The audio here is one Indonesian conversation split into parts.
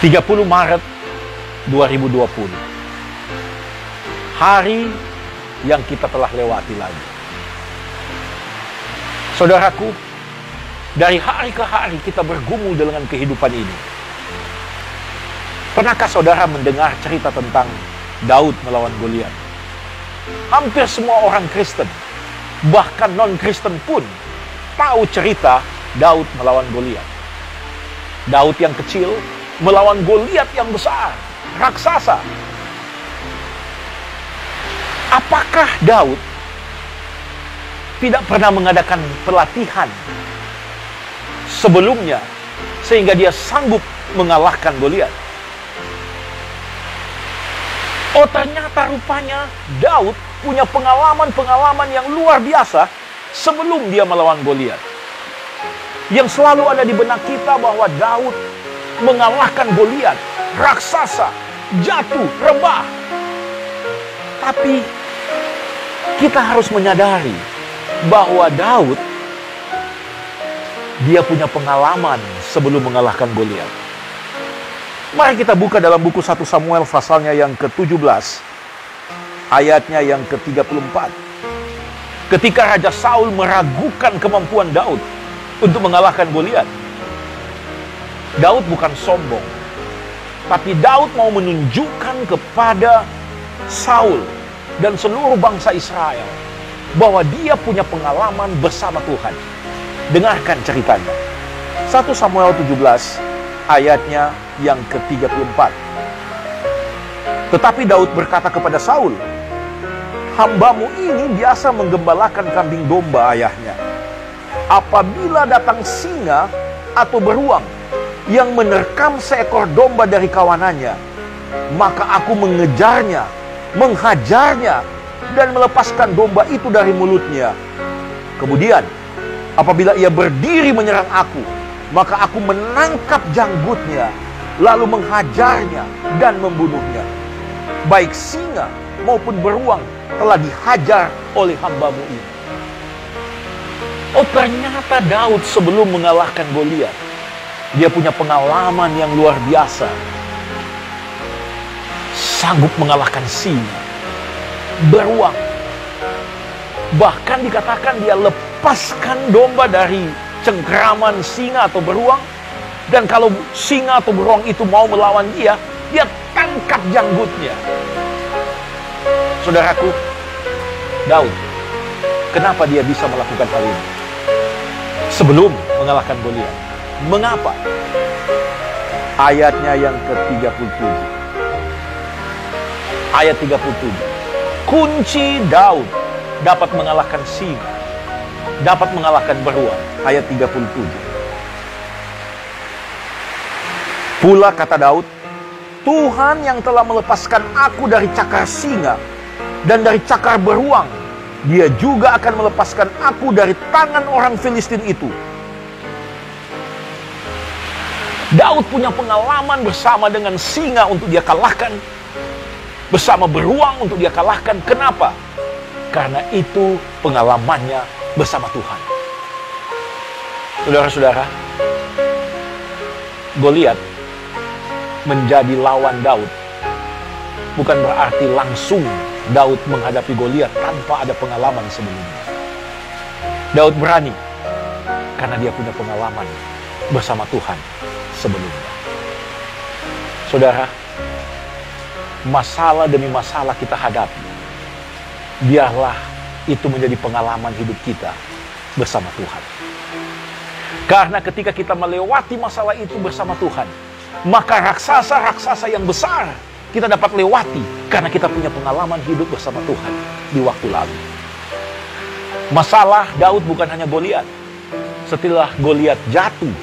30 Maret 2020. Hari yang kita telah lewati lagi. Saudaraku, dari hari ke hari kita bergumul dengan kehidupan ini. Pernahkah saudara mendengar cerita tentang Daud melawan Goliat? Hampir semua orang Kristen, bahkan non-Kristen pun tahu cerita Daud melawan Goliat. Daud yang kecil melawan Goliat yang besar, raksasa. Apakah Daud tidak pernah mengadakan pelatihan sebelumnya sehingga dia sanggup mengalahkan Goliat? Oh, ternyata rupanya Daud punya pengalaman-pengalaman yang luar biasa sebelum dia melawan Goliat. Yang selalu ada di benak kita bahwa Daud mengalahkan Goliat, raksasa, jatuh, rebah. Tapi kita harus menyadari bahwa Daud, dia punya pengalaman sebelum mengalahkan Goliat. Mari kita buka dalam buku 1 Samuel pasalnya yang ke-17, ayatnya yang ke-34. Ketika Raja Saul meragukan kemampuan Daud untuk mengalahkan Goliat, Daud bukan sombong, tapi Daud mau menunjukkan kepada Saul dan seluruh bangsa Israel bahwa dia punya pengalaman bersama Tuhan. Dengarkan ceritanya. 1 Samuel 17 ayatnya yang ke-34. Tetapi Daud berkata kepada Saul, "Hambamu ini biasa menggembalakan kambing domba ayahnya. Apabila datang singa atau beruang yang menerkam seekor domba dari kawanannya, maka aku mengejarnya, menghajarnya, dan melepaskan domba itu dari mulutnya. Kemudian, apabila ia berdiri menyerang aku, maka aku menangkap janggutnya, lalu menghajarnya dan membunuhnya. Baik singa maupun beruang telah dihajar oleh hambamu ini." Oh, ternyata Daud sebelum mengalahkan Goliat, dia punya pengalaman yang luar biasa. Sanggup mengalahkan singa, beruang. Bahkan dikatakan dia lepaskan domba dari cengkraman singa atau beruang. Dan kalau singa atau beruang itu mau melawan dia, dia tangkap janggutnya. Saudaraku, Daud, kenapa dia bisa melakukan hal ini sebelum mengalahkan Goliat? Mengapa? Ayatnya yang ke-37. Ayat 37. Kunci Daud dapat mengalahkan singa, dapat mengalahkan beruang. Ayat 37. Pula kata Daud, "Tuhan yang telah melepaskan aku dari cakar singa dan dari cakar beruang, Dia juga akan melepaskan aku dari tangan orang Filistin itu." Daud punya pengalaman bersama dengan singa untuk dia kalahkan, bersama beruang untuk dia kalahkan. Kenapa? Karena itu pengalamannya bersama Tuhan. Saudara-saudara, Goliat menjadi lawan Daud bukan berarti langsung Daud menghadapi Goliat tanpa ada pengalaman sebelumnya. Daud berani karena dia punya pengalaman bersama Tuhan sebelumnya. Saudara, masalah demi masalah kita hadapi, biarlah itu menjadi pengalaman hidup kita bersama Tuhan. Karena ketika kita melewati masalah itu bersama Tuhan, maka raksasa-raksasa yang besar kita dapat lewati karena kita punya pengalaman hidup bersama Tuhan di waktu lalu. Masalah Daud bukan hanya Goliat. Setelah Goliat jatuh,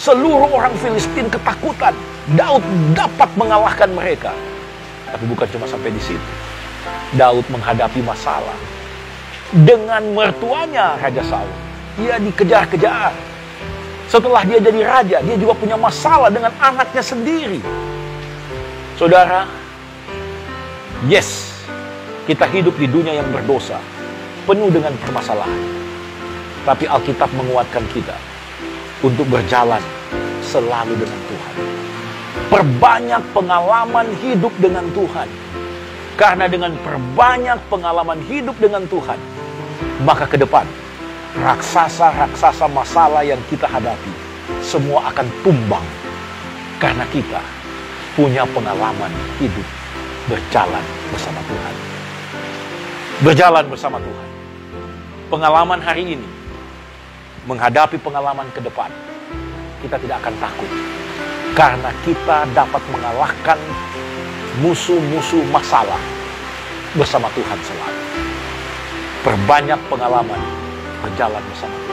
seluruh orang Filistin ketakutan. Daud dapat mengalahkan mereka. Tapi bukan cuma sampai di situ. Daud menghadapi masalah dengan mertuanya Raja Saul. Dia dikejar-kejar. Setelah dia jadi raja, dia juga punya masalah dengan anaknya sendiri. Saudara, yes, kita hidup di dunia yang berdosa, penuh dengan permasalahan. Tapi Alkitab menguatkan kita untuk berjalan selalu dengan Tuhan. Perbanyak pengalaman hidup dengan Tuhan. Karena dengan perbanyak pengalaman hidup dengan Tuhan, maka ke depan, raksasa-raksasa masalah yang kita hadapi, semua akan tumbang. Karena kita punya pengalaman hidup berjalan bersama Tuhan. Berjalan bersama Tuhan. Pengalaman hari ini, menghadapi pengalaman ke depan, kita tidak akan takut. Karena kita dapat mengalahkan musuh-musuh masalah bersama Tuhan selalu. Perbanyak pengalaman berjalan bersama Tuhan.